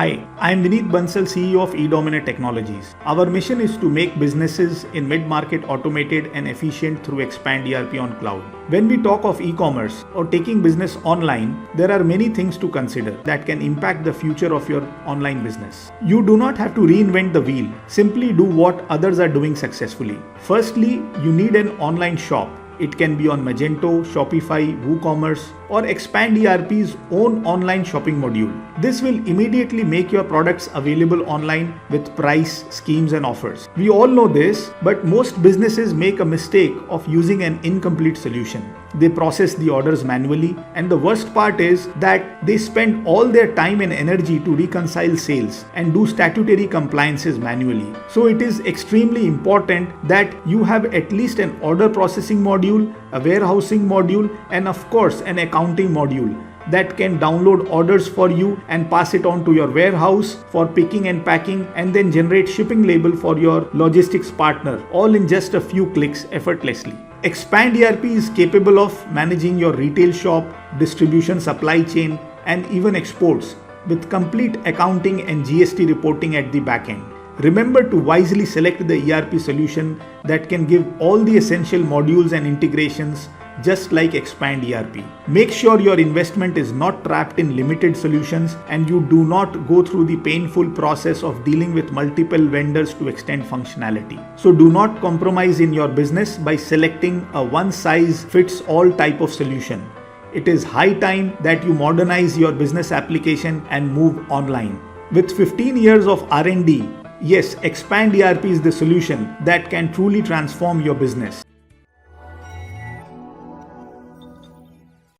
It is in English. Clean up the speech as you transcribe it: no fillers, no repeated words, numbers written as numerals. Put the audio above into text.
Hi, I am Vineet Bansal, CEO of eDominate Technologies. Our mission is to make businesses in mid-market automated and efficient through Expand ERP on cloud. When we talk of e-commerce or taking business online, there are many things to consider that can impact the future of your online business. You do not have to reinvent the wheel. Simply do what others are doing successfully. Firstly, you need an online shop. It can be on Magento, Shopify, WooCommerce, or Expand ERP's own online shopping module. This will immediately make your products available online with price, schemes, and offers. We all know this, but most businesses make a mistake of using an incomplete solution. They process the orders manually, and the worst part is that they spend all their time and energy to reconcile sales and do statutory compliances manually. So it is extremely important that you have at least an order processing module, a warehousing module, and of course an accounting module that can download orders for you and pass it on to your warehouse for picking and packing, and then generate shipping label for your logistics partner, all in just a few clicks effortlessly. Expand ERP is capable of managing your retail shop, distribution supply chain, and even exports with complete accounting and GST reporting at the back end. Remember to wisely select the ERP solution that can give all the essential modules and integrations just like Expand ERP. Make sure your investment is not trapped in limited solutions and you do not go through the painful process of dealing with multiple vendors to extend functionality. So do not compromise in your business by selecting a one-size-fits-all type of solution. It is high time that you modernize your business application and move online. With 15 years of R&D, yes, Expand ERP is the solution that can truly transform your business.